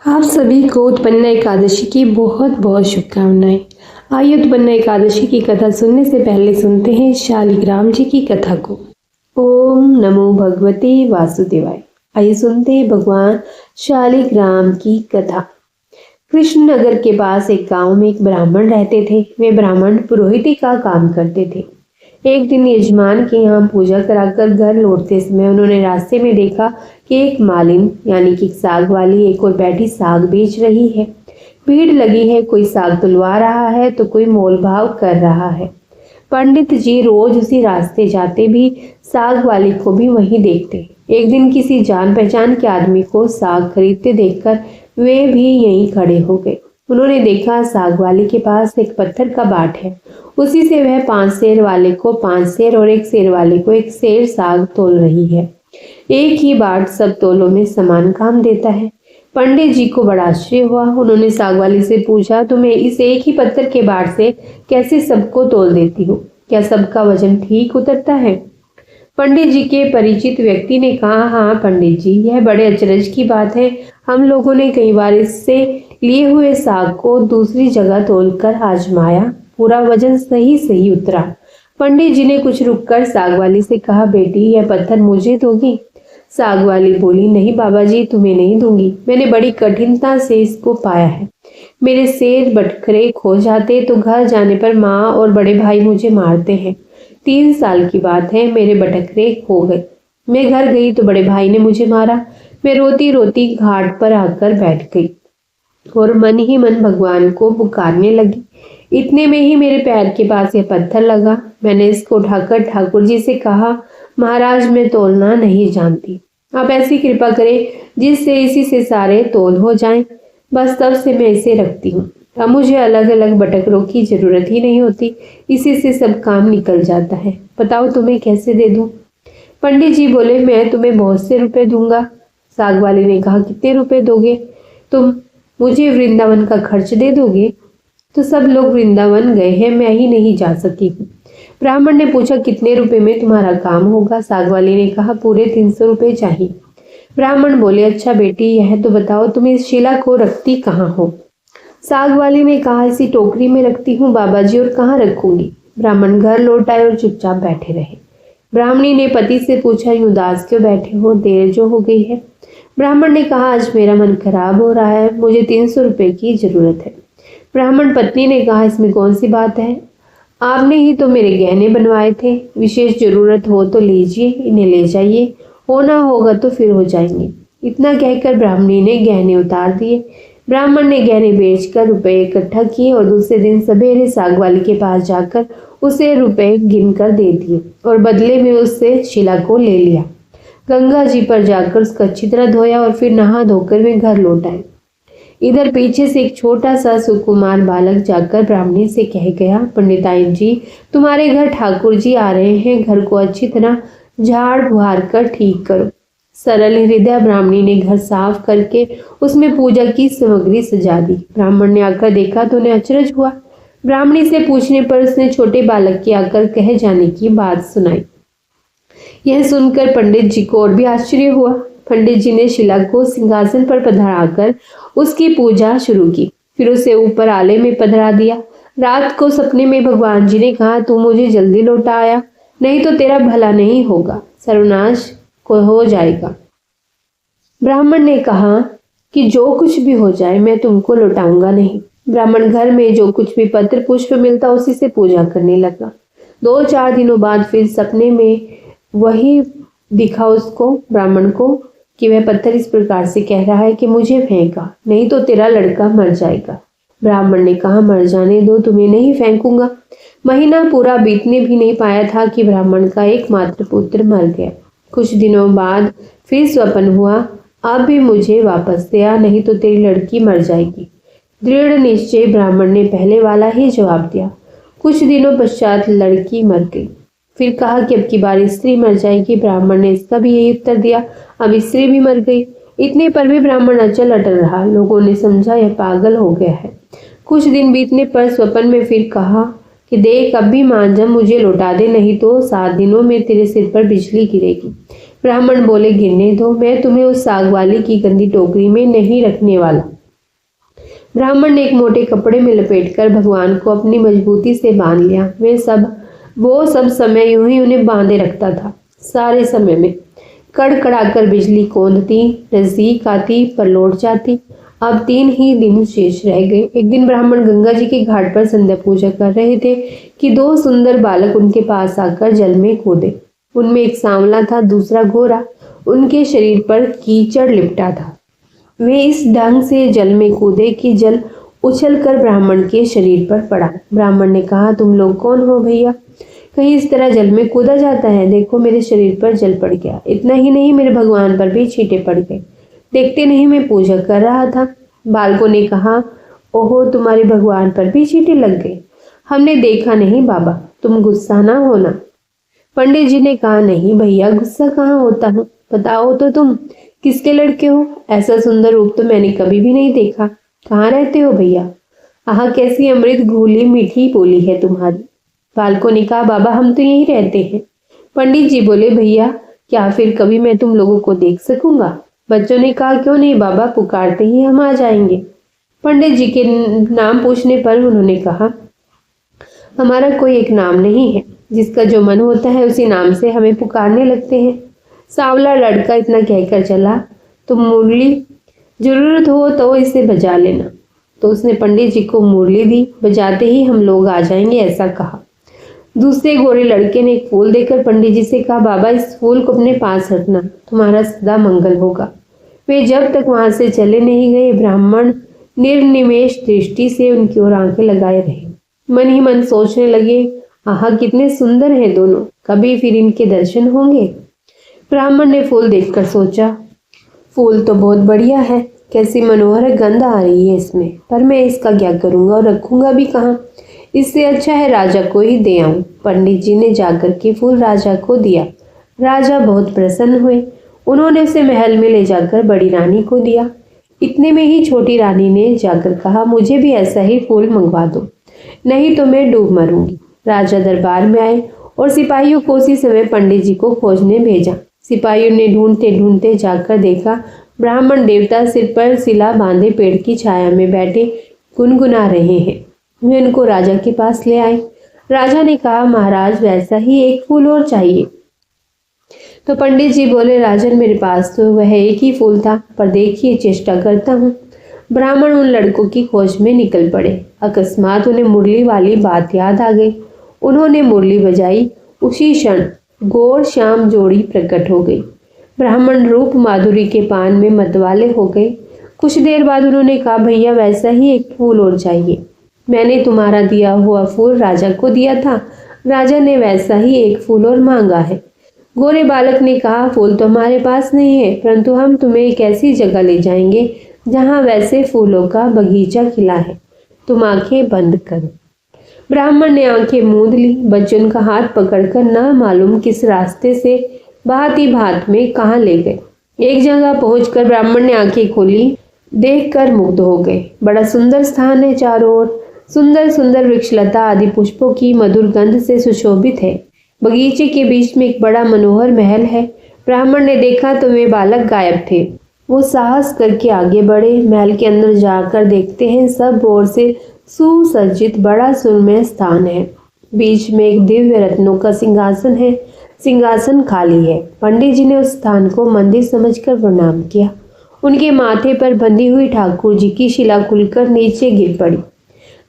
आप सभी को उत्पन्ना एकादशी की बहुत बहुत शुभकामनाएं। आइए उत्पन्ना एकादशी की कथा सुनने से पहले सुनते हैं शालिग्राम जी की कथा को। ओम नमो भगवते वासुदेवाय। आइए सुनते हैं भगवान शालिग्राम की कथा। कृष्णनगर के पास एक गांव में एक ब्राह्मण रहते थे। वे ब्राह्मण पुरोहिती का काम करते थे। एक दिन यजमान के यहाँ पूजा कराकर घर लौटते समय उन्होंने रास्ते में देखा कि एक मालिन यानी कि साग वाली एक और बैठी साग बेच रही है। भीड़ लगी है, कोई साग तुलवा रहा है तो कोई मोल भाव कर रहा है। पंडित जी रोज उसी रास्ते जाते भी साग वाली को भी वहीं देखते। एक दिन किसी जान पहचान के आदमी को साग खरीदते देखकर वे भी यहीं खड़े हो गए। उन्होंने देखा साग वाले के पास एक पत्थर का बाट है। उसी से वह 5 सेर वाले को 5 सेर और 1 सेर वाले को 1 सेर साग तोल रही है। एक ही बाट सब तोलों में समान काम देता है। पंडित जी को बड़ा आश्चर्य हुआ। उन्होंने साग वाली से पूछा, तुम्हें इस एक ही पत्थर के बाट से कैसे सबको तोल देती हो? क्या सबका वजन ठीक उतरता है? पंडित जी के परिचित व्यक्ति ने कहा, हाँ पंडित जी, यह बड़े अचरज की बात है। हम लोगों ने कई बार इससे लिए हुए साग को दूसरी जगह तोलकर आजमाया, पूरा वजन सही उतरा। पंडित जी ने कुछ रुककर साग वाली से कहा, बेटी यह पत्थर मुझे दोगी? साग वाली बोली, नहीं बाबा जी, तुम्हें नहीं दूंगी। मैंने बड़ी कठिनता से इसको पाया है। मेरे सेर बटखरे खो जाते तो घर जाने पर माँ और बड़े भाई मुझे मारते हैं। 3 साल की बात है, मेरे बटखरे खो गए। मैं घर गई तो बड़े भाई ने मुझे मारा। मैं रोती रोती घाट पर आकर बैठ गई और मन ही मन भगवान को पुकारने लगी। इतने में ही मेरे पैर के पास यह पत्थर लगा। मैंने इसको उठाकर ठाकुर जी से कहा, महाराज मैं तोलना नहीं जानती, आप ऐसी कृपा करें जिससे इसी से सारे तोल हो जाएं। बस तब से मैं इसे रखती हूँ। अब मुझे अलग अलग बटखरों की जरूरत ही नहीं होती, इसी से सब काम निकल जाता है। बताओ तुम्हें कैसे दे दूं? पंडित जी बोले, मैं तुम्हें बहुत से रुपए दूंगा। साग वाले ने कहा, कितने रुपए दोगे? तुम मुझे वृंदावन का खर्च दे दोगे? तो सब लोग वृंदावन गए हैं, मैं ही नहीं जा सकी हूँ। ब्राह्मण ने पूछा, कितने रुपए में तुम्हारा काम होगा? साग वाले ने कहा, पूरे 300 रुपए चाहिए। ब्राह्मण बोले, अच्छा बेटी, यह तो बताओ तुम इस शिला को रखती कहाँ हो? साग वाली ने कहा, इसी टोकरी में रखती हूँ बाबा जी, और कहाँ रखूंगी? ब्राह्मण घर लौट आए और चुपचाप बैठे रहे। ब्राह्मणी ने पति से पूछा, यूं उदास क्यों बैठे हो? देर जो हो गई है। ब्राह्मण ने कहा, आज मेरा मन खराब हो रहा है, मुझे 300 रुपए की जरूरत है। ब्राह्मण पत्नी ने कहा, इसमें कौन सी बात है? आपने ही तो मेरे गहने बनवाए थे। विशेष जरूरत हो तो लीजिए, इन्हें ले जाइए, होना होगा तो फिर हो जाएंगे। इतना कहकर ब्राह्मणी ने गहने उतार दिए। ब्राह्मण ने गहने बेचकर रुपए इकट्ठा किए और दूसरे दिन सवेरे साग वाली के पास जाकर उसे रुपए गिनकर दे दिए और बदले में उससे शिला को ले लिया। गंगा जी पर जाकर उसका अच्छी तरह धोया और फिर नहा धोकर वे घर लौट आए। इधर पीछे से एक छोटा सा सुकुमार बालक जाकर ब्राह्मणी से कह गया, पंडिताइन जी, तुम्हारे घर ठाकुर जी आ रहे हैं, घर को अच्छी तरह झाड़ बुहार कर ठीक करो। सरल हृदय ब्राह्मणी ने घर साफ करके उसमें पूजा की सामग्री सजा दी। ब्राह्मण ने आकर देखा तो उन्हें अचरज हुआ। ब्राह्मणी से पूछने पर उसने छोटे बालक के आकर कहे जाने की बात सुनाई। यह सुनकर पंडित जी को और भी आश्चर्य हुआ। पंडित जी ने शिला को सिंहासन पर पधराकर उसकी पूजा शुरू की, फिर उसे ऊपर आले में पधरा दिया। रात को सपने में भगवान जी ने कहा, तू मुझे जल्दी लौटा आया, नहीं तो तेरा भला नहीं होगा, सर्वनाश को हो जाएगा। ब्राह्मण ने कहा कि जो कुछ भी हो जाए मैं तुमको लौटाऊंगा नहीं। ब्राह्मण घर में जो कुछ भी पत्र पुष्प मिलता उसी से पूजा करने लगा। 2-4 दिनों बाद फिर सपने में वही दिखा उसको, ब्राह्मण को, कि वह पत्थर इस प्रकार से कह रहा है कि मुझे फेंका, नहीं तो तेरा लड़का मर जाएगा। ब्राह्मण ने कहा, मर जाने दो, तुम्हें नहीं फेंकूंगा। महीना पूरा बीतने भी नहीं पाया था कि ब्राह्मण का एकमात्र पुत्र मर गया। कुछ दिनों बाद फिर स्वप्न हुआ, अब भी मुझे वापस दे आ, नहीं तो तेरी लड़की मर जाएगी। दृढ़ निश्चय ब्राह्मण ने पहले वाला ही जवाब दिया। कुछ दिनों पश्चात लड़की मर गई। फिर कहा कि अब की बार स्त्री मर जाएगी। ब्राह्मण ने इसका भी यही उत्तर दिया। अब स्त्री भी मर गई। इतने पर भी ब्राह्मण अचल अटल रहा। लोगों ने समझा यह पागल हो गया है। कुछ दिन बीतने पर स्वप्न में फिर कहा कि देख, अब भी मान जा, मुझे लौटा दे, नहीं तो 7 दिनों में तेरे सिर पर बिजली गिरेगी। ब्राह्मण बोले, गिरने दो, मैं तुम्हें उस साग वाली की गंदी टोकरी में नहीं रखने वाला। ब्राह्मण ने एक मोटे कपड़े में लपेटकर भगवान को अपनी मजबूती से बांध लिया। वो सब समय यूं ही उन्हें बांधे रखता था। सारे समय में कड़कड़ाकर बिजली कौंधती, नजदीक आती पर लौट जाती। अब 3 ही दिन शेष रह गए। एक दिन ब्राह्मण गंगा जी के घाट पर संध्या पूजा कर रहे थे कि 2 सुंदर बालक उनके पास आकर जल में कूदे। उनमें एक सांवला था, दूसरा गोरा। उनके शरीर पर कीचड़ लिपटा था। वे इस ढंग से जल में कूदे कि जल उछलकर ब्राह्मण के शरीर पर पड़ा। ब्राह्मण ने कहा, तुम लोग कौन हो भैया? कहीं इस तरह जल में कूदा जाता है? देखो मेरे शरीर पर जल पड़ गया। इतना ही नहीं, मेरे भगवान पर भी छींटे पड़ गए। देखते नहीं, मैं पूजा कर रहा था। बालकों ने कहा, ओहो, तुम्हारे भगवान पर भी छींटे लग गए। हमने देखा नहीं बाबा, तुम गुस्सा ना होना। पंडित जी ने कहा, नहीं भैया, गुस्सा कहाँ होता हूँ। बताओ तो तुम किसके लड़के हो? ऐसा सुंदर रूप तो मैंने कभी भी नहीं देखा। कहाँ रहते हो भैया? आह, कैसी अमृत घुली मीठी बोली है तुम्हारी। बालकों ने कहा, बाबा हम तो यहीं रहते हैं। पंडित जी बोले, भैया क्या फिर कभी मैं तुम लोगों को देख सकूंगा? बच्चों ने कहा, क्यों नहीं बाबा, पुकारते ही हम आ जाएंगे। पंडित जी के नाम पूछने पर उन्होंने कहा, हमारा कोई एक नाम नहीं है, जिसका जो मन होता है उसी नाम से हमें पुकारने लगते हैं। सांवला लड़का इतना कहकर चला, तो मुरली जरूरत हो तो इसे बजा लेना। तो उसने पंडित जी को मुरली दी। बजाते ही हम लोग आ जाएंगे, ऐसा कहा। दूसरे गोरे लड़के ने एक फूल देकर पंडित जी से कहा, बाबा इस फूल को अपने पास रखना, तुम्हारा सदा मंगल होगा। वे जब तक वहां से चले नहीं गए, ब्राह्मण निर्निमेष दृष्टि से उनकी ओर आंखें लगाए रहे। मन ही मन सोचने लगे, आहा कितने सुंदर हैं दोनों, कभी फिर इनके दर्शन होंगे। ब्राह्मण ने फूल देखकर सोचा, फूल तो बहुत बढ़िया है, कैसी मनोहर गंध आ रही है इसमें, पर मैं इसका क्या करूंगा और रखूंगा भी कहाँ? इससे अच्छा है राजा को ही दे आऊं। पंडित जी ने जाकर के फूल राजा को दिया। राजा बहुत प्रसन्न हुए। उन्होंने उसे महल में ले जाकर बड़ी रानी को दिया। इतने में ही छोटी रानी ने जाकर कहा, मुझे भी ऐसा ही फूल मंगवा दो, नहीं तो मैं डूब मरूंगी। राजा दरबार में आए और सिपाहियों को उसी समय पंडित जी को खोजने भेजा। सिपाहियों ने ढूंढते ढूंढते जाकर देखा, ब्राह्मण देवता सिर पर सिला बांधे पेड़ की छाया में बैठे गुनगुना रहे हैं। वे उनको राजा के पास ले आए। राजा ने कहा, महाराज वैसा ही एक फूल और चाहिए। तो पंडित जी बोले, राजन मेरे पास तो वह एक ही फूल था, पर देखिए चेष्टा करता हूँ। ब्राह्मण उन लड़कों की खोज में निकल पड़े। अकस्मात उन्हें मुरली वाली बात याद आ गई। उन्होंने मुरली बजाई। उसी क्षण गौर श्याम जोड़ी प्रकट हो गई। ब्राह्मण रूप माधुरी के पान में मतवाले हो गए। कुछ देर बाद उन्होंने कहा, भैया वैसा ही एक फूल और चाहिए। मैंने तुम्हारा दिया हुआ फूल राजा को दिया था, राजा ने वैसा ही एक फूल और मांगा है। गोरे बालक ने कहा, फूल तो हमारे पास नहीं है, परंतु हम तुम्हें एक ऐसी जगह ले जाएंगे जहां वैसे फूलों का बगीचा खिला है। तुम आंखें बंद करो। ब्राह्मण ने आंखें मूंद ली। बच्चन का हाथ पकड़कर न मालूम किस रास्ते से भांति भांत में कहाँ ले गए। एक जगह पहुंचकर ब्राह्मण ने आंखें खोली, देखकर मुग्ध हो गए। बड़ा सुंदर स्थान है, चारों ओर सुंदर सुंदर वृक्षलता आदि पुष्पों की मधुर गंध से सुशोभित है। बगीचे के बीच में एक बड़ा मनोहर महल है। ब्राह्मण ने देखा तो वे बालक गायब थे। वो साहस करके आगे बढ़े। महल के अंदर जाकर देखते हैं, सब ओर से सुसज्जित बड़ा सुरम्य स्थान है। बीच में एक दिव्य रत्नों का सिंहासन है। सिंहासन खाली है। पंडित जी ने उस स्थान को मंदिर समझकर प्रणाम किया। उनके माथे पर बंधी हुई ठाकुर जी की शिला खुलकर नीचे गिर पड़ी।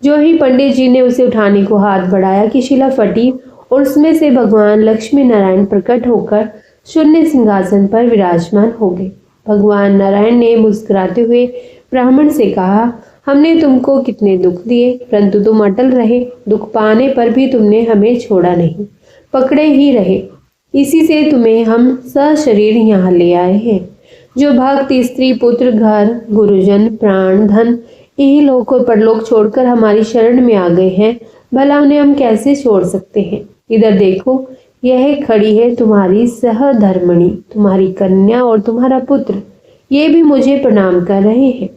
जो ही पंडित जी ने उसे उठाने को हाथ बढ़ाया कि शिला फटी और उसमें से भगवान लक्ष्मी नारायण प्रकट होकर शून्य सिंहासन पर विराजमान हो गए। भगवान नारायण ने मुस्कुराते हुए ब्राह्मण से कहा, हमने तुमको कितने दुख दिए, परंतु तुम अटल रहे। दुख पाने पर भी तुमने हमें छोड़ा नहीं, पकड़े ही रहे। इसी से तुम्हें हम सशरीर यहाँ ले आए हैं। जो भक्त स्त्री पुत्र घर गुरुजन प्राण धन यही लोक और परलोक छोड़कर हमारी शरण में आ गए हैं, भला उन्हें हम कैसे छोड़ सकते हैं। इधर देखो, यह खड़ी है तुम्हारी सहधर्मणी, तुम्हारी कन्या और तुम्हारा पुत्र, ये भी मुझे प्रणाम कर रहे हैं।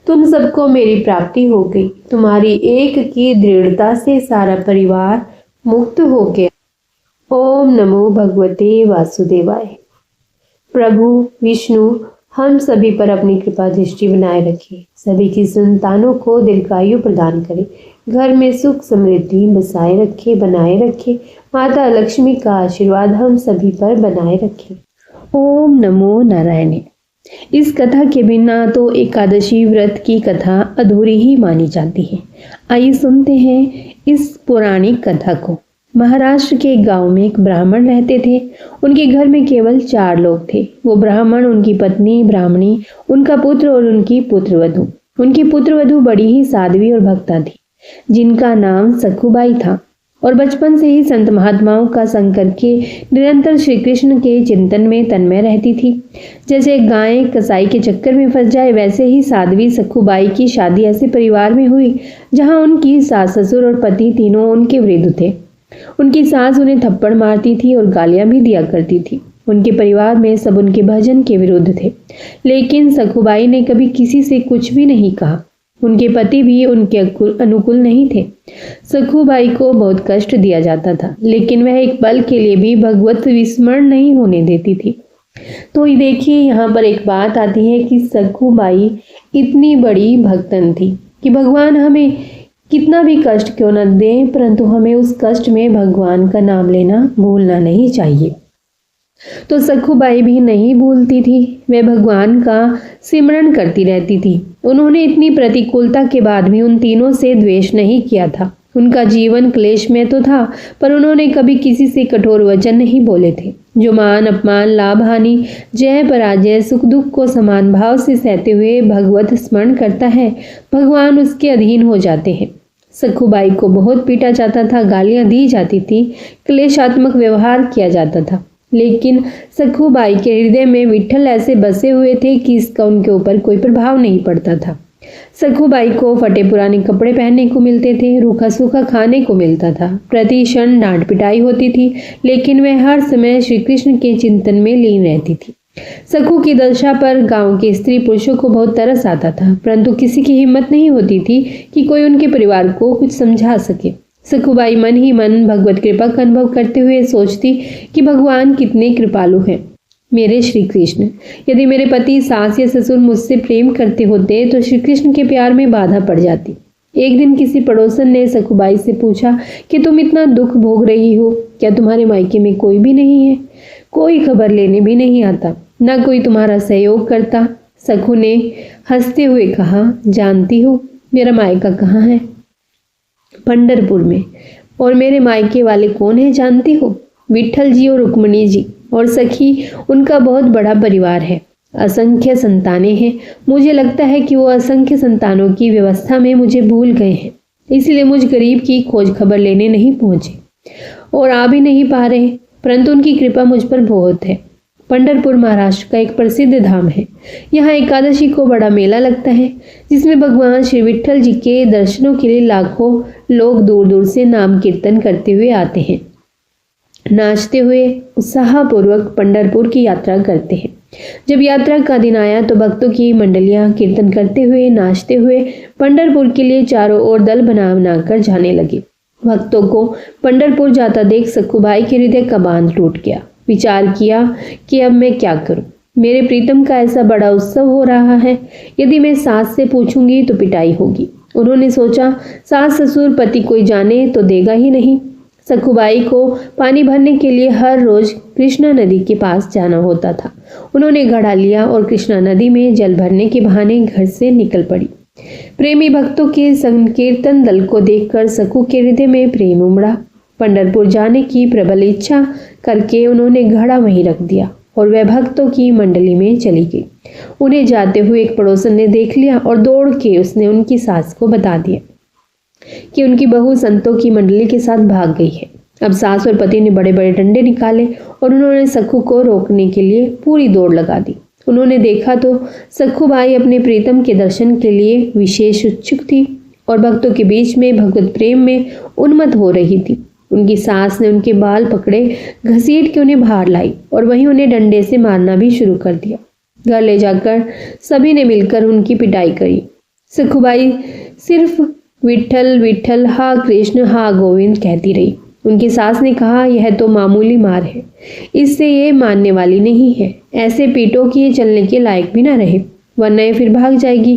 तुम सबको मेरी प्राप्ति हो गई। तुम्हारी एक की दृढ़ता से सारा परिवार मुक्त हो गया। ओम नमो भगवते वासुदेवाय। प्रभु विष्णु हम सभी पर अपनी कृपा दृष्टि बनाए रखे, सभी की संतानों को दीर्घायु प्रदान करे, घर में सुख समृद्धि बसाए रखे, बनाए रखे। माता लक्ष्मी का आशीर्वाद हम सभी पर बनाए रखे। ओम नमो नारायण। इस कथा के बिना तो एकादशी व्रत की कथा अधूरी ही मानी जाती है। आइए सुनते हैं इस पौराणिक कथा को। महाराष्ट्र के एक गांव में एक ब्राह्मण रहते थे। उनके घर में केवल 4 लोग थे। वो ब्राह्मण, उनकी पत्नी ब्राह्मणी, उनका पुत्र और उनकी पुत्रवधू। उनकी पुत्रवधू बड़ी ही साध्वी और भक्ता थी, जिनका नाम सखुबाई था और बचपन से ही संत महात्माओं का संग करके निरंतर श्री कृष्ण के चिंतन में तन्मय रहती थी। जैसे गाय कसाई के चक्कर में फंस जाए, वैसे ही साध्वी सखुबाई की शादी ऐसे परिवार में हुई जहां उनकी सास ससुर और पति तीनों उनके विरुद्ध थे। उनकी सास उन्हें थप्पड़ मारती थी और गालियां भी दिया करती थी। उनके परिवार में सब उनके भजन के विरुद्ध थे, लेकिन सखुबाई ने कभी किसी से कुछ भी नहीं कहा। उनके पति भी उनके अनुकूल नहीं थे। सखुबाई को बहुत कष्ट दिया जाता था, लेकिन वह एक पल के लिए भी भगवत विस्मरण नहीं होने देती थी। तो देखिए, यहाँ पर एक बात आती है कि सखुबाई इतनी बड़ी भक्तन थी कि भगवान हमें कितना भी कष्ट क्यों न दें, परंतु हमें उस कष्ट में भगवान का नाम लेना भूलना नहीं चाहिए। तो सखुबाई भी नहीं भूलती थी, वह भगवान का सिमरन करती रहती थी। उन्होंने इतनी प्रतिकूलता के बाद भी उन तीनों से द्वेष नहीं किया था। उनका जीवन क्लेश में तो था, पर उन्होंने कभी किसी से कठोर वचन नहीं बोले थे। जो मान अपमान, लाभ हानि, जय पराजय, सुख दुख को समान भाव से सहते हुए भगवत स्मरण करता है, भगवान उसके अधीन हो जाते हैं। सखुबाई को बहुत पीटा जाता था, गालियां दी जाती थी, क्लेशात्मक व्यवहार किया जाता था, लेकिन सखुबाई के हृदय में विठ्ठल ऐसे बसे हुए थे कि इसका उनके ऊपर कोई प्रभाव नहीं पड़ता था। सखुबाई को फटे पुराने कपड़े पहनने को मिलते थे, रूखा सूखा खाने को मिलता था, प्रति क्षण डांट पिटाई होती थी, लेकिन वह हर समय श्री कृष्ण के चिंतन में लीन रहती थी। सखु की दशा पर गांव के स्त्री पुरुषों को बहुत तरस आता था, परंतु किसी की हिम्मत नहीं होती थी कि कोई उनके परिवार को कुछ समझा सके। सखुबाई मन ही मन भगवत कृपा का अनुभव करते हुए सोचती कि भगवान कितने कृपालु हैं। मेरे श्री कृष्ण, यदि मेरे पति, सास या ससुर मुझसे प्रेम करते होते तो श्री कृष्ण के प्यार में बाधा पड़ जाती। एक दिन किसी पड़ोसन ने सखुबाई से पूछा कि तुम इतना दुख भोग रही हो, क्या तुम्हारे मायके में कोई भी नहीं है? कोई खबर लेने भी नहीं आता, ना कोई तुम्हारा सहयोग करता। सखु ने हंसते हुए कहा, जानती हो मेरा मायका कहाँ है? पंढरपुर में। और मेरे मायके वाले कौन है जानती हो? विठ्ठल जी और रुक्मिणी जी और सखी, उनका बहुत बड़ा परिवार है, असंख्य संतानें हैं। मुझे लगता है कि वो असंख्य संतानों की व्यवस्था में मुझे भूल गए हैं, इसलिए मुझ गरीब की खोज खबर लेने नहीं पहुंचे और आ भी नहीं पा रहे, परंतु उनकी कृपा मुझ पर बहुत है। पंढरपुर महाराष्ट्र का एक प्रसिद्ध धाम है। यहाँ एकादशी को बड़ा मेला लगता है, जिसमें भगवान श्री विठ्ठल जी के दर्शनों के लिए लाखों लोग दूर दूर से नाम कीर्तन करते हुए आते हैं, नाचते हुए उत्साहपूर्वक पंढरपुर की यात्रा करते हैं। जब यात्रा का दिन आया तो भक्तों की मंडलियां कीर्तन करते हुए, नाचते हुए पंढरपुर के लिए चारों ओर दल बना बनाकर जाने लगे। भक्तों को पंढरपुर जाता देख सखुबाई के हृदय का बांध टूट गया। विचार किया कि अब मैं क्या करूं? मेरे प्रीतम का ऐसा बड़ा उत्सव हो रहा है, यदि मैं सास से पूछूंगी तो पिटाई होगी। उन्होंने सोचा, सास ससुर पति कोई जाने तो देगा ही नहीं। सखुबाई को पानी भरने के लिए हर रोज कृष्णा नदी के पास जाना होता था। उन्होंने घड़ा लिया और कृष्णा नदी में जल भरने के बहाने घर से निकल पड़ी। प्रेमी भक्तों के संकीर्तन दल को देखकर सखु के हृदय में प्रेम उमड़ा। पंढरपुर जाने की प्रबल इच्छा करके उन्होंने घड़ा वहीं रख दिया और वह भक्तों की मंडली में चली गई। उन्हें जाते हुए एक पड़ोसन ने देख लिया और दौड़ के उसने उनकी सास को बता दिया कि उनकी बहू संतों की मंडली के साथ भाग गई है। अब सास और पति ने बड़े बड़े डंडे निकाले और उन्होंने सखु को रोकने के लिए पूरी दौड़ लगा दी। उन्होंने देखा तो सखुबाई अपने प्रीतम के दर्शन के लिए विशेष उत्सुक थी और भक्तों के बीच में भगवत प्रेम में उन्मत्त हो रही थी। उनकी सास ने उनके बाल पकड़े, घसीट के उन्हें बाहर लाई और वहीं उन्हें डंडे से मारना भी शुरू कर दिया। घर ले जाकर सभी ने मिलकर उनकी पिटाई करी। सखुबाई सिर्फ विठ्ठल विठ्ठल, हा कृष्ण हा गोविंद कहती रही। उनकी सास ने कहा, यह तो मामूली मार है, इससे ये मानने वाली नहीं है। ऐसे पीटो कि ये चलने के लायक भी ना रहे, वरना ये फिर भाग जाएगी,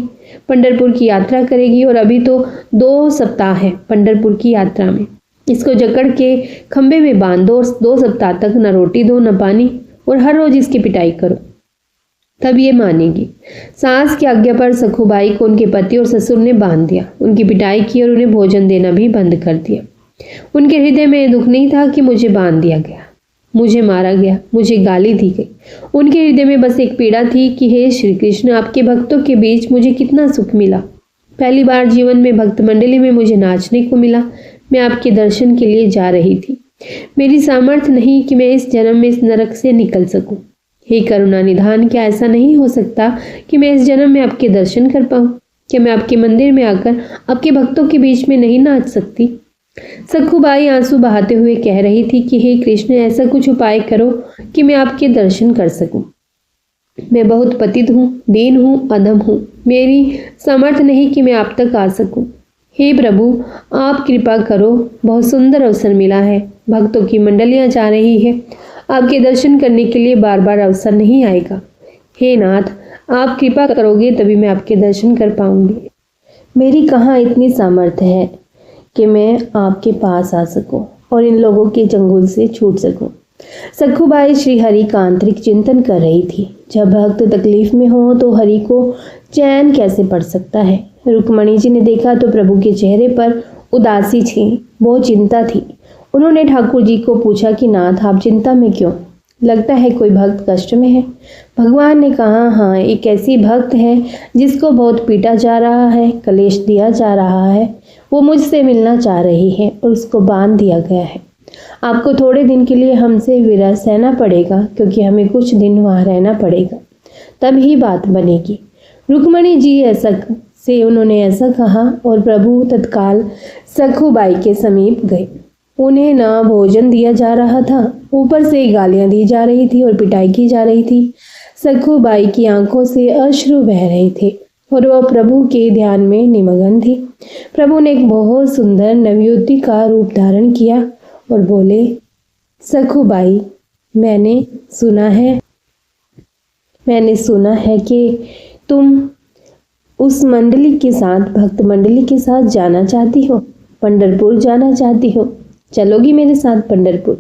पंढरपुर की यात्रा करेगी। और अभी तो 2 सप्ताह है पंढरपुर की यात्रा में। इसको जकड़ के खंबे में बांध दो, 2 सप्ताह तक न रोटी दो न पानी, और हर रोज इसकी पिटाई करो, तब ये मानेगी। सास की आज्ञा पर सखुबाई को उनके पति और ससुर ने बांध दिया, उनकी पिटाई की और उन्हें भोजन देना भी बंद कर दिया। उनके हृदय में दुख नहीं था कि मुझे बांध दिया गया, मुझे मारा गया, मुझे गाली दी गई। उनके हृदय में बस एक पीड़ा थी कि हे श्री कृष्ण, आपके भक्तों के बीच मुझे कितना सुख मिला। पहली बार जीवन में भक्त मंडली में मुझे नाचने को मिला। मैं आपके दर्शन के लिए जा रही थी। मेरी सामर्थ्य नहीं कि मैं इस जन्म में इस नरक से निकल सकूं। हे करुणा निधान, क्या ऐसा नहीं हो सकता कि मैं इस जन्म में आपके दर्शन कर पाऊं? क्या मैं आपके मंदिर में आकर आपके भक्तों के बीच में नहीं नाच सकती? सखुबाई आंसू बहाते हुए कह रही थी कि हे कृष्ण, ऐसा कुछ उपाय करो कि मैं आपके दर्शन कर सकूं। मैं बहुत पतित हूँ, दीन हूँ, अधम हूँ। मेरी सामर्थ्य नहीं कि मैं आप तक आ सकूं। हे प्रभु, आप कृपा करो। बहुत सुंदर अवसर मिला है, भक्तों की मंडलियां जा रही है। आपके दर्शन करने के लिए बार बार अवसर नहीं आएगा। हे नाथ, आप कृपा करोगे तभी मैं आपके दर्शन कर पाऊंगी। मेरी कहाँ इतनी सामर्थ्य है कि मैं आपके पास आ सकूं और इन लोगों के चंगुल से छूट सकूं। सखुबाई श्री हरि का आंतरिक चिंतन कर रही थी। जब भक्त तकलीफ में हो तो हरि को चैन कैसे पड़ सकता है। रुक्मणी जी ने देखा तो प्रभु के चेहरे पर उदासी थी, बहुत चिंता थी। उन्होंने ठाकुर जी को पूछा कि नाथ, आप चिंता में क्यों? लगता है कोई भक्त कष्ट में है। भगवान ने कहा, हाँ, एक ऐसी भक्त है जिसको बहुत पीटा जा रहा है, कलेश दिया जा रहा है। वो मुझसे मिलना चाह रही है और उसको बांध दिया गया है। आपको थोड़े दिन के लिए हमसे विरह सहना पड़ेगा, क्योंकि हमें कुछ दिन वहाँ रहना पड़ेगा, तब ही बात बनेगी। रुक्मणी जी उन्होंने ऐसा कहा और प्रभु तत्काल सखुबाई के समीप गए। उन्हें ना भोजन दिया जा रहा था, ऊपर से गालियां दी जा रही थी और पिटाई की जा रही थी। सखुबाई की आंखों से अश्रु बह रहे थे और वह प्रभु के ध्यान में निमग्न थी। प्रभु ने एक बहुत सुंदर नवयुवती का रूप धारण किया और बोले, सखुबाई, मैंने सुना है कि तुम उस मंडली के साथ, भक्त मंडली के साथ जाना चाहती हो, पंढरपुर जाना चाहती हो। चलोगी मेरे साथ पंढरपुर?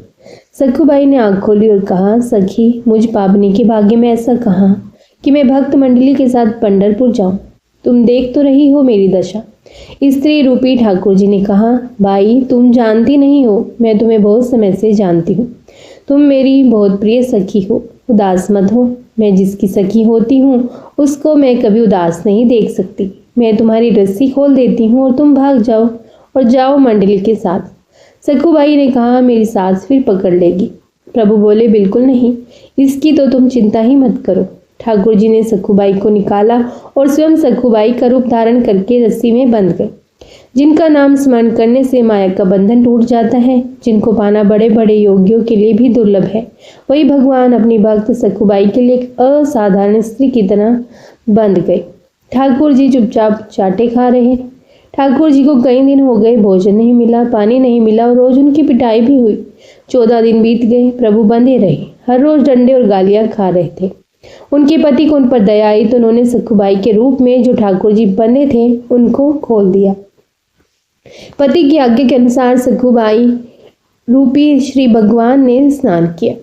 सखुबाई ने आंख खोली और कहा, सखी, मुझ पावनी के भाग्य में ऐसा कहाँ कि मैं भक्त मंडली के साथ पंढरपुर जाऊं। तुम देख तो रही हो मेरी दशा। स्त्री रूपी ठाकुर जी ने कहा, भाई, तुम जानती नहीं हो, मैं तुम्हें बहुत समय से जानती हूँ। तुम मेरी बहुत प्रिय सखी हो, उदास मत हो। मैं जिसकी सखी होती हूँ उसको मैं कभी उदास नहीं देख सकती। मैं तुम्हारी रस्सी खोल देती हूँ और तुम भाग जाओ और जाओ मंडली के साथ। सखुबाई ने कहा, मेरी सास फिर पकड़ लेगी। प्रभु बोले, बिल्कुल नहीं, इसकी तो तुम चिंता ही मत करो। ठाकुर जी ने सखुबाई को निकाला और स्वयं सखुबाई का रूप धारण करके रस्सी में बंध गए। जिनका नाम स्मरण करने से माया का बंधन टूट जाता है, जिनको पाना बड़े बड़े योगियों के लिए भी दुर्लभ है, वही भगवान अपनी भक्त सखुबाई के लिए एक असाधारण स्त्री की तरह बंध गए। ठाकुर जी चुपचाप चाटे खा रहे। ठाकुर जी को कई दिन हो गए, भोजन नहीं मिला, पानी नहीं मिला और रोज उनकी पिटाई भी हुई। 14 दिन बीत गए, प्रभु बंधे रहे, हर रोज डंडे और गालियां खा रहे थे। उनके पति को उन पर दया आई तो उन्होंने सखुबाई के रूप में जो ठाकुर जी बंधे थे उनको खोल दिया। पति की आज्ञा के अनुसार सखुबाई रूपी श्री भगवान ने स्नान किया,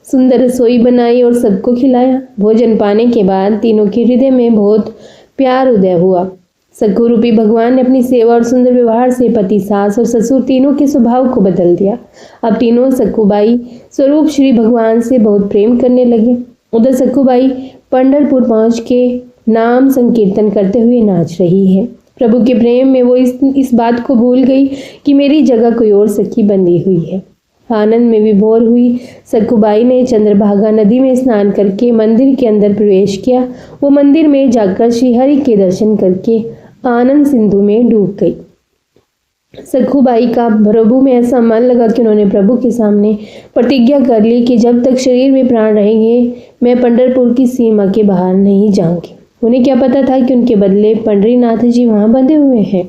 सुंदर रसोई बनाई और सबको खिलाया। भोजन पाने के बाद तीनों के हृदय में बहुत प्यार उदय हुआ। सखु रूपी भगवान ने अपनी सेवा और सुंदर व्यवहार से पति, सास और ससुर तीनों के स्वभाव को बदल दिया। अब तीनों सखुबाई स्वरूप श्री भगवान से बहुत प्रेम करने लगे। उधर सखुबाई पंढरपुर पहुंच के नाम संकीर्तन करते हुए नाच रही है। प्रभु के प्रेम में वो इस बात को भूल गई कि मेरी जगह कोई और सखी बंधी हुई है। आनंद में विभोर हुई सखुबाई ने चंद्रभागा नदी में स्नान करके मंदिर के अंदर प्रवेश किया। वो मंदिर में जाकर श्री हरि के दर्शन करके आनंद सिंधु में डूब गई। सखुबाई का प्रभु में ऐसा मन लगा कि उन्होंने प्रभु के सामने प्रतिज्ञा कर ली कि जब तक शरीर में प्राण रहेंगे मैं पंढरपुर की सीमा के बाहर नहीं जाऊंगी। उन्हें क्या पता था कि उनके बदले पंडरीनाथ जी वहां बंधे हुए हैं।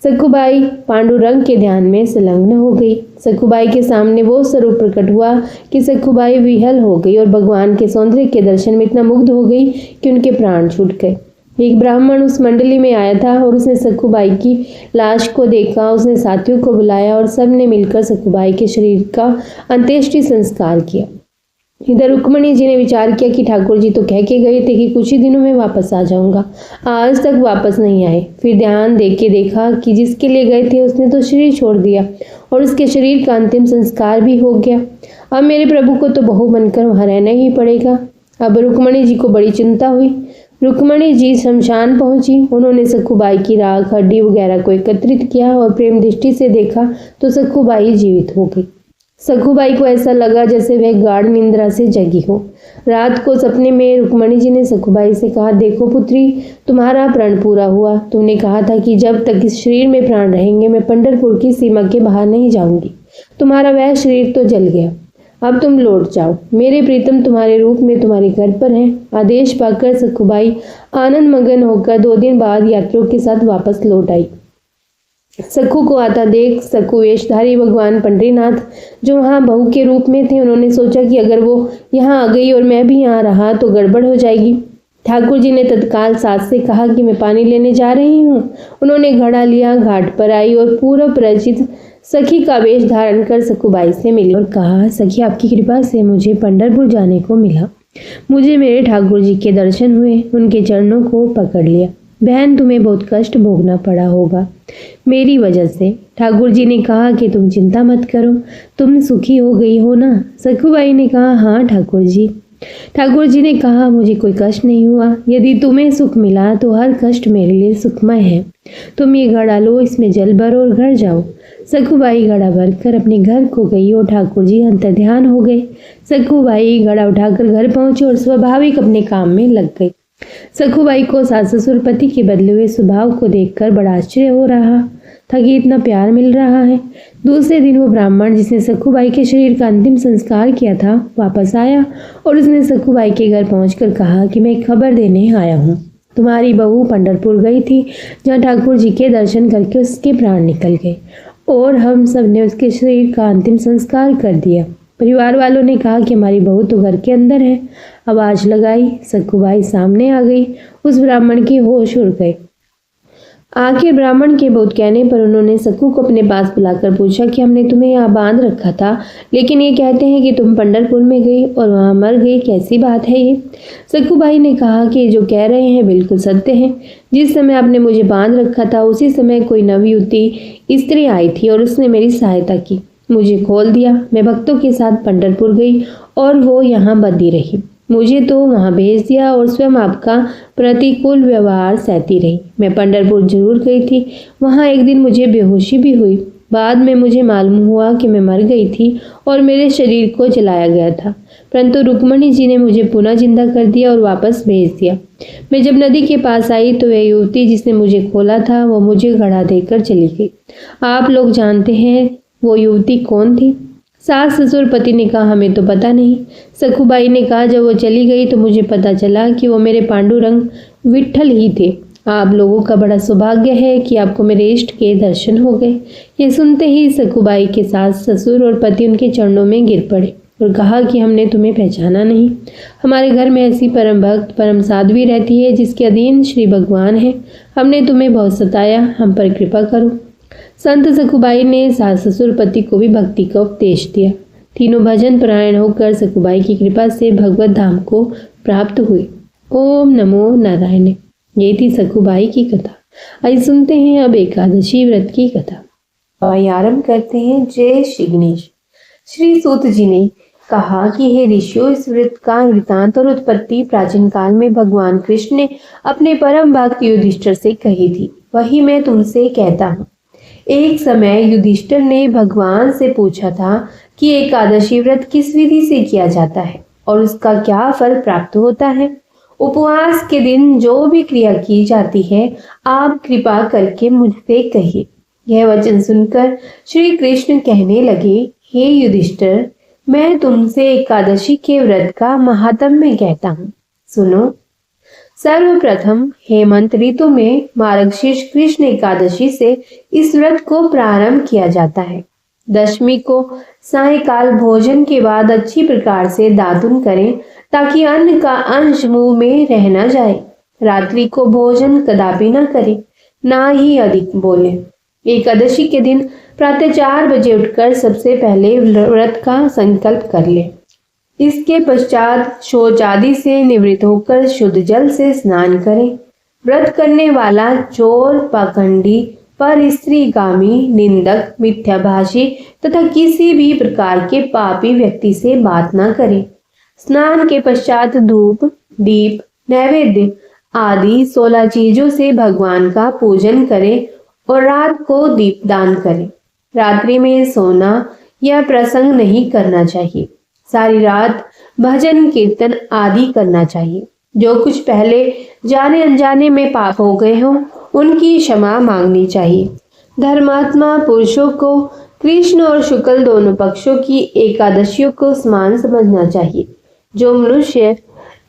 सखुबाई पांडुरंग के ध्यान में संलग्न हो गई। सखुबाई के सामने वो स्वरूप प्रकट हुआ कि सखुबाई विहल हो गई और भगवान के सौंदर्य के दर्शन में इतना मुग्ध हो गई कि उनके प्राण छूट गए। एक ब्राह्मण उस मंडली में आया था और उसने सखुबाई की लाश को देखा। उसने साथियों को बुलाया और सबने मिलकर सखुबाई के शरीर का अंत्येष्टि संस्कार किया। इधर रुक्मणी जी ने विचार किया कि ठाकुर जी तो कह के गए थे कि कुछ ही दिनों में वापस आ जाऊंगा, आज तक वापस नहीं आए। फिर ध्यान दे के देखा कि जिसके लिए गए थे उसने तो शरीर छोड़ दिया और उसके शरीर का अंतिम संस्कार भी हो गया। अब मेरे प्रभु को तो बहू बनकर वहां रहना ही पड़ेगा। अब रुक्मणी जी को बड़ी चिंता हुई। रुक्मणी जी शमशान पहुंची। उन्होंने सखुबाई की राख हड्डी वगैरह को एकत्रित किया और प्रेम दृष्टि से देखा तो सखुबाई जीवित हो गई। सखुबाई को ऐसा लगा जैसे वह गाढ़ निंद्रा से जगी हो। रात को सपने में रुक्मणी जी ने सखुबाई से कहा, देखो पुत्री, तुम्हारा प्रण पूरा हुआ। तुमने कहा था कि जब तक इस शरीर में प्राण रहेंगे मैं पंढरपुर की सीमा के बाहर नहीं जाऊंगी। तुम्हारा वह शरीर तो जल गया, अब तुम लौट जाओ। मेरे प्रीतम तुम्हारे रूप में तुम्हारे घर पर हैं। आदेश पाकर सखुबाई आनंद मगन होकर 2 दिन बाद यात्रियों के साथ वापस लौट आई। सखु को आता देख सखु वेशधारी भगवान पंडरीनाथ जो वहां बहू के रूप में थे, उन्होंने सोचा कि अगर वो यहाँ आ गई और मैं भी यहाँ रहा तो गड़बड़ हो जाएगी। ठाकुर जी ने तत्काल सास से कहा कि मैं पानी लेने जा रही हूँ। उन्होंने घड़ा लिया, घाट पर आई और पूर्व परिचित सखी का वेश धारण कर सखुबाई से मिली और कहा, सखी आपकी कृपा से मुझे पंढरपुर जाने को मिला। मुझे मेरे ठाकुर जी के दर्शन हुए, उनके चरणों को पकड़ लिया। बहन तुम्हें बहुत कष्ट भोगना पड़ा होगा मेरी वजह से। ठाकुर जी ने कहा कि तुम चिंता मत करो, तुम सुखी हो गई हो ना। सखुबाई ने कहा, हाँ ठाकुर जी। ठाकुर जी ने कहा, मुझे कोई कष्ट नहीं हुआ। यदि तुम्हें सुख मिला तो हर कष्ट मेरे लिए सुखमय है। तुम ये घड़ा लो, इसमें जल भरो और घर जाओ। सखुबाई घड़ा भरकर अपने घर को गई और ठाकुर जी अंतर्ध्यान हो गए। सखुबाई घड़ा उठाकर घर पहुंची और स्वाभाविक अपने काम में लग गई। सखुबाई को सास ससुर पति के बदले हुए स्वभाव को देखकर बड़ा आश्चर्य हो रहा था कि इतना प्यार मिल रहा है। दूसरे दिन वो ब्राह्मण जिसने सखुबाई के शरीर का अंतिम संस्कार किया था वापस आया और उसने सखुबाई के घर पहुंचकर कहा कि मैं खबर देने आया हूँ। तुम्हारी बहू पंढरपुर गई थी, जहाँ ठाकुर जी के दर्शन करके उसके प्राण निकल गए और हम सब ने उसके शरीर का अंतिम संस्कार कर दिया। परिवार वालों ने कहा कि हमारी बहू तो घर के अंदर है। आवाज लगाई, सखुबाई सामने आ गई। उस ब्राह्मण के होश उड़ गए। आखिर ब्राह्मण के बहुत कहने पर उन्होंने सखु को अपने पास बुलाकर पूछा कि हमने तुम्हें यहाँ बांध रखा था, लेकिन ये कहते हैं कि तुम पंढरपुर में गई और वहाँ मर गई, कैसी बात है ये? सखुबाई ने कहा कि जो कह रहे हैं बिल्कुल सत्य है। जिस समय आपने मुझे बांध रखा था उसी समय कोई नवयुवती स्त्री आई थी और उसने मेरी सहायता की, मुझे खोल दिया। मैं भक्तों के साथ पंढरपुर गई और वो यहाँ बंधी रही। मुझे तो वहाँ भेज दिया और स्वयं आपका प्रतिकूल व्यवहार सहती रही। मैं पंढरपुर जरूर गई थी, वहाँ एक दिन मुझे बेहोशी भी हुई। बाद में मुझे मालूम हुआ कि मैं मर गई थी और मेरे शरीर को जलाया गया था, परंतु रुक्मणी जी ने मुझे पुनः जिंदा कर दिया और वापस भेज दिया। मैं जब नदी के पास आई तो वह युवती जिसने मुझे खोला था वो मुझे घड़ा देकर चली गई। आप लोग जानते हैं वो युवती कौन थी? सास ससुर पति ने कहा, हमें तो पता नहीं। सखुबाई ने कहा, जब वो चली गई तो मुझे पता चला कि वो मेरे पांडुरंग विट्ठल ही थे। आप लोगों का बड़ा सौभाग्य है कि आपको मेरे इष्ट के दर्शन हो गए। ये सुनते ही सखुबाई के सास ससुर और पति उनके चरणों में गिर पड़े और कहा कि हमने तुम्हें पहचाना नहीं। हमारे घर में ऐसी परम भक्त परम साध्वी रहती है जिसके अधीन श्री भगवान है। हमने तुम्हें बहुत सताया, हम पर कृपा करो। संत सखुबाई ने सास ससुर पति को भी भक्ति का उपदेश दिया। तीनों भजन परायण होकर सखुबाई की कृपा से भगवत धाम को प्राप्त हुए। ओम नमो नारायण। ये थी सखुबाई की कथा। आइए सुनते हैं अब एकादशी व्रत की कथा। आइए आरंभ करते हैं। जय श्री गणेश। श्री सूत जी ने कहा कि हे ऋषियों, इस व्रत का वृतांत और उत्पत्ति प्राचीन काल में भगवान कृष्ण ने अपने परम भक्त युधिष्ठिर से कही थी, वही मैं तुमसे कहता हूँ। एक समय युधिष्ठिर ने भगवान से पूछा था कि एकादशी व्रत किस विधि से किया जाता है और उसका क्या फल प्राप्त होता है। उपवास के दिन जो भी क्रिया की जाती है आप कृपा करके मुझसे कहिए। यह वचन सुनकर श्री कृष्ण कहने लगे, हे युधिष्ठिर, मैं तुमसे एकादशी के व्रत का महात्म्य कहता हूँ, सुनो। सर्वप्रथम हेमंत ऋतु में मार्गशीर्ष कृष्ण एकादशी से इस व्रत को प्रारंभ किया जाता है। दशमी को सायंकाल भोजन के बाद अच्छी प्रकार से दातुन करें ताकि अन्न का अंश मुंह में रह न जाए। रात्रि को भोजन कदापि न करें, ना ही अधिक बोले। एकादशी के दिन प्रातः 4 बजे उठकर सबसे पहले व्रत का संकल्प कर ले। इसके पश्चात शौच आदि से निवृत्त होकर शुद्ध जल से स्नान करें। व्रत करने वाला चोर, पाखंडी, पर स्त्रीगामी, निंदक, मिथ्याभाषी तथा किसी भी प्रकार के पापी व्यक्ति से बात न करे। स्नान के पश्चात धूप, दीप, नैवेद्य आदि 16 चीजों से भगवान का पूजन करें और रात को दीपदान करें। रात्रि में सोना या प्रसंग नहीं करना चाहिए। सारी रात भजन कीर्तन आदि करना चाहिए। जो कुछ पहले जाने अनजाने में पाप हो गए हों उनकी क्षमा मांगनी चाहिए। धर्मात्मा पुरुषों को कृष्ण और शुक्ल दोनों पक्षों की एकादशियों को समान समझना चाहिए। जो मनुष्य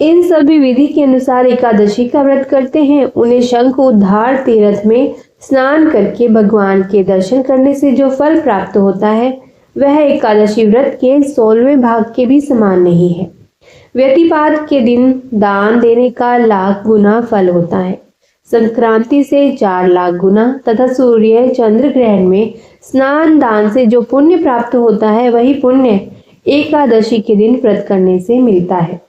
इन सभी विधि के अनुसार एकादशी का व्रत करते हैं उन्हें शंख उद्धार तीर्थ में स्नान करके भगवान के दर्शन करने से जो फल प्राप्त होता है वह एकादशी व्रत के 16वें भाग के भी समान नहीं है। व्यतिपात के दिन दान देने का लाख गुना फल होता है। संक्रांति से 4 लाख गुना तथा सूर्य चंद्र ग्रहण में स्नान दान से जो पुण्य प्राप्त होता है वही पुण्य एकादशी के दिन व्रत करने से मिलता है।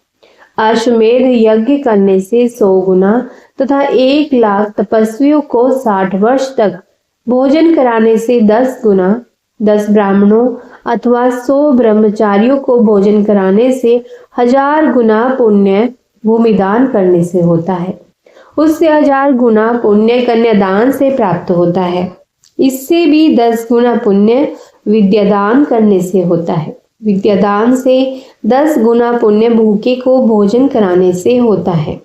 अश्वमेध यज्ञ करने से 100 गुना तथा 1 लाख तपस्वियों को 60 वर्ष तक भोजन कराने से 10 गुना, 10 ब्राह्मणों अथवा 100 ब्रह्मचारियों को भोजन कराने से 1000 गुना पुण्य भूमिदान करने से होता है। उससे 1000 गुना पुण्य कन्यादान से प्राप्त होता है। इससे भी 10 गुना पुण्य विद्यादान करने से होता है। विद्यादान से 10 गुना पुण्य भूखे को भोजन कराने से होता है।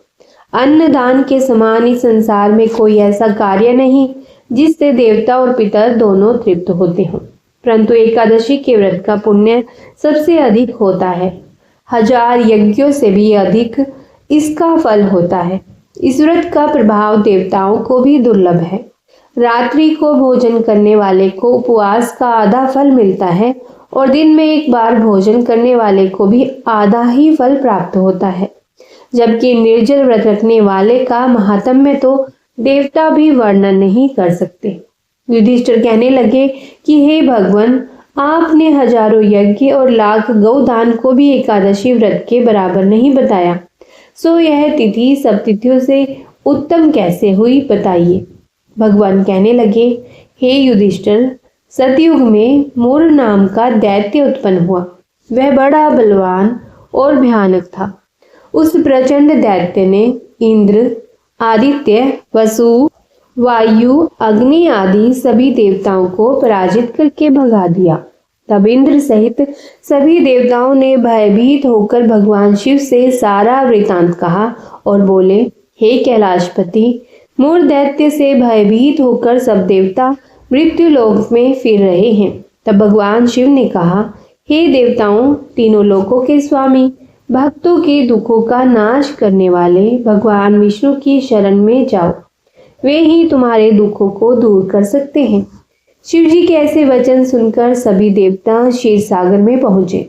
अन्नदान के समान इस संसार में कोई ऐसा कार्य नहीं जिससे देवता और पितर दोनों तृप्त होते हों, परंतु एकादशी के व्रत का पुण्य सबसे अधिक होता है। 1000 यज्ञों से भी अधिक इसका फल होता है। इस व्रत का प्रभाव देवताओं को भी दुर्लभ है। रात्रि को भोजन करने वाले को उपवास का आधा फल मिलता है और दिन में एक बार भोजन करने वाले को भी आधा ही फल प्राप्त होता है। जबकि निर्जल व्रत रखने वाले का महात्म्य तो देवता भी वर्णन नहीं कर सकते। युधिष्ठिर कहने लगे कि हे भगवान, आपने हजारों यज्ञ और लाख गौदान को भी एकादशी व्रत के बराबर नहीं बताया, सो यह तिथि सब तिथियों से उत्तम कैसे हुई बताइए। भगवान कहने लगे, हे युधिष्ठिर, सतयुग में मूर नाम का दैत्य उत्पन्न हुआ। वह बड़ा बलवान और भयानक था। उस प्रचंड दैत्य ने इंद्र, आदित्य, वसु, वायु, अग्नि आदि सभी देवताओं को पराजित करके भगा दिया। तब इंद्र सहित सभी देवताओं ने भयभीत होकर भगवान शिव से सारा वृतांत कहा और बोले, हे कैलाशपति, मूर दैत्य से भयभीत होकर सब देवता मृत्यु लोक में फिर रहे हैं। तब भगवान शिव ने कहा, हे देवताओं, तीनों लोकों के स्वामी, भक्तों के दुखों का नाश करने वाले भगवान विष्णु की शरण में जाओ, वे ही तुम्हारे दुखों को दूर कर सकते हैं। शिव जी के ऐसे वचन सुनकर सभी देवता क्षीर सागर में पहुंचे।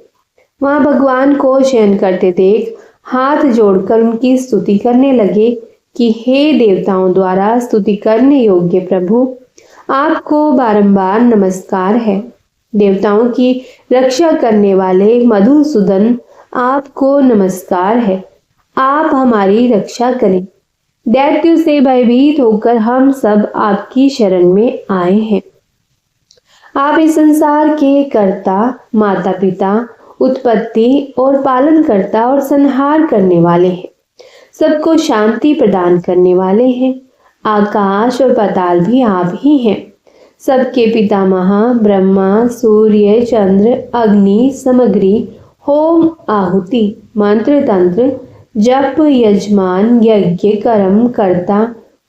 वहां भगवान को शयन करते देख हाथ जोड़कर उनकी स्तुति करने लगे कि हे देवताओं द्वारा स्तुति करने योग्य प्रभु, आपको बारंबार नमस्कार है। देवताओं की रक्षा करने वाले मधुसूदन, आपको नमस्कार है। आप हमारी रक्षा करें। दैत्यों से भयभीत होकर हम सब आपकी शरण में आए हैं। आप इस संसार के कर्ता, माता पिता, उत्पत्ति और पालन करता और संहार करने वाले हैं। सबको शांति प्रदान करने वाले हैं। आकाश और पाताल भी आप ही हैं। सबके पितामह ब्रह्मा, सूर्य, चंद्र, अग्नि, सामग्री, होम, आहुति, मंत्र, तंत्र, जप, यजमान, यज्ञ, कर्म, कर्ता,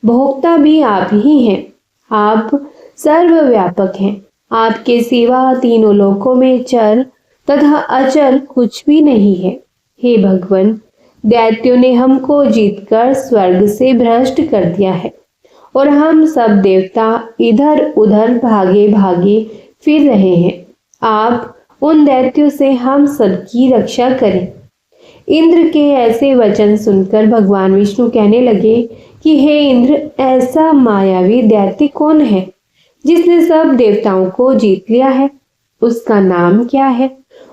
भोक्ता भी आप ही हैं। आप सर्वव्यापक हैं। आपके सिवा तीनों लोकों में चर तथा अचर कुछ भी नहीं है। हे भगवान, दैत्यों ने हमको जीतकर स्वर्ग से भ्रष्ट कर दिया है और हम सब देवता इधर उधर भागे भागे फिर रहे हैं। आप उन दैत्यों से हम सबकी रक्षा करें। इंद्र के ऐसे वचन सुनकर भगवान विष्णु कहने लगे कि हे इंद्र, ऐसा मायावी दैत्य कौन है जिसने सब देवताओं को जीत लिया है? उसका नाम क्या है?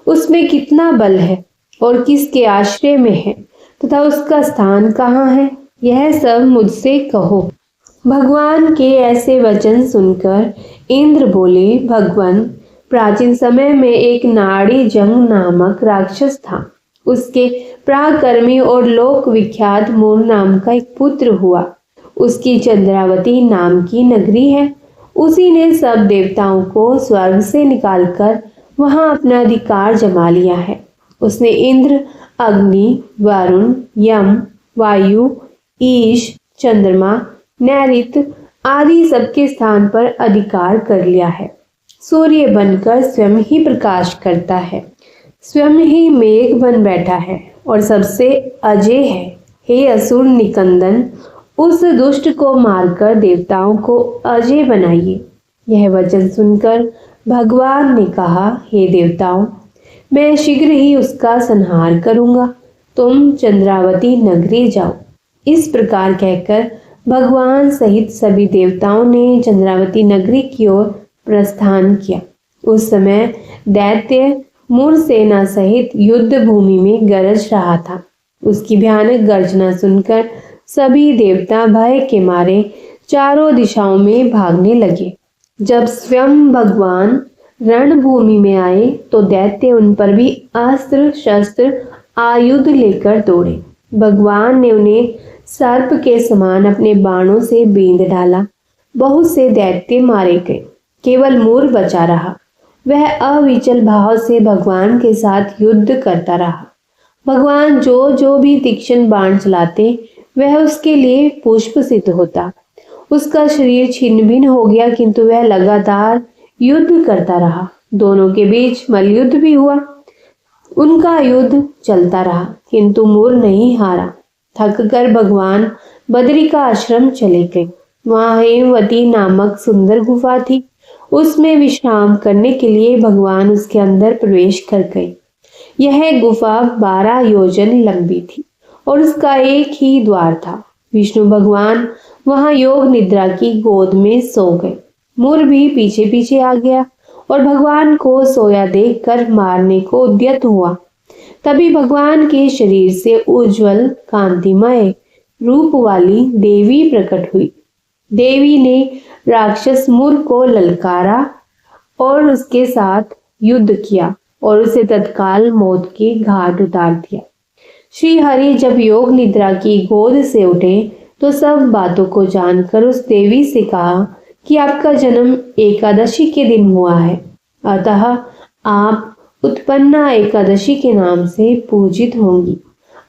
उसमें कितना बल है और किसके आश्रय में है तथा उसका स्थान कहाँ है? यह सब मुझसे कहो। भगवान के ऐसे वचन सुनकर इंद्र बोले, भगवान, प्राचीन समय में एक नाड़ी जंग नामक राक्षस था। उसके पराक्रमी और लोक विख्यात मूर नाम का एक पुत्र हुआ। उसकी चंद्रावती नाम की नगरी है। उसी ने सब देवताओं को स्वर्ग से निकालकर वहां अपना अधिकार जमा लिया है। उसने इंद्र, अग्नि, वरुण, यम, वायु, ईश, चंद्रमा, नैऋत्य आदि सबके स्थान पर अधिकार कर लिया है। सूर्य बनकर स्वयं ही प्रकाश करता है, स्वयं ही मेघ बन बैठा है और सबसे अजय है। हे असुर निकंदन, उस दुष्ट को मारकर देवताओं को अजय बनाइए। यह वचन सुनकर भगवान ने कहा, हे देवताओं, मैं शीघ्र ही उसका संहार करूंगा। तुम चंद्रावती नगरी जाओ। इस प्रकार कहकर भगवान सहित सभी देवताओं ने चंद्रावती नगरी की ओर प्रस्थान किया। उस समय दैत्य मूर सेना सहित युद्ध भूमि में गरज रहा था। उसकी भयानक गर्जना सुनकर सभी देवता भय के मारे चारों दिशाओं में भागने लगे। जब स्वयं भगवान रणभूमि में आए तो दैत्य उन पर भी अस्त्र शस्त्र आयुध लेकर दौड़े। भगवान ने उन्हें सर्प के समान अपने बाणों से बींध डाला। बहुत से दैत्य मारे गए, केवल मूर बचा रहा। वह अविचल भाव से भगवान के साथ युद्ध करता रहा। भगवान जो भी तीक्ष्ण बाण चलाते वह उसके लिए पुष्प सिद्ध होता। उसका शरीर छिन्न भिन्न हो गया, किंतु वह लगातार युद्ध करता रहा। दोनों के बीच मल्लयुद्ध भी हुआ। उनका युद्ध चलता रहा, किंतु मूर नहीं हारा। थक कर भगवान बद्री का आश्रम चले गए। वहां हेमवती नामक सुंदर गुफा थी। उसमें विश्राम करने के लिए भगवान उसके अंदर प्रवेश कर गए। यह गुफा 12 योजन लंबी थी और उसका एक ही द्वार था। विष्णु भगवान वहां योग निद्रा की गोद में सो गए। मूर भी पीछे पीछे आ गया और भगवान को सोया देखकर मारने को उद्यत हुआ। तभी भगवान के शरीर से उज्जवल कांतिमय रूप वाली देवी प्रकट हुई। देवी ने राक्षस मूर को ललकारा और उसके साथ युद्ध किया और उसे तत्काल मौत के घाट उतार दिया। श्री हरि जब योग निद्रा की गोद से उठे तो सब बातों को जानकर उस देवी से कहा कि आपका जन्म एकादशी के दिन हुआ है, अतः आप उत्पन्ना एकादशी के नाम से पूजित होंगी।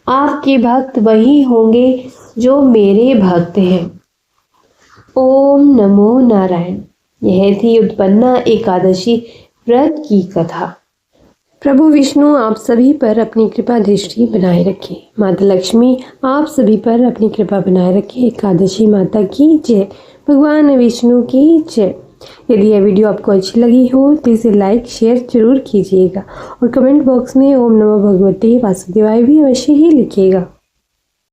आपके भक्त वही होंगे जो मेरे भक्त हैं। ओम नमो नारायण। यह थी उत्पन्ना एकादशी व्रत की कथा। प्रभु विष्णु आप सभी पर अपनी कृपा दृष्टि बनाए रखे। माता लक्ष्मी आप सभी पर अपनी कृपा बनाए रखे। एकादशी माता की जय। भगवान विष्णु की जय। यदि यह वीडियो आपको अच्छी लगी हो तो इसे लाइक शेयर जरूर कीजिएगा और कमेंट बॉक्स में ओम नमो भगवते वासुदेवाय भी अवश्य ही लिखिएगा।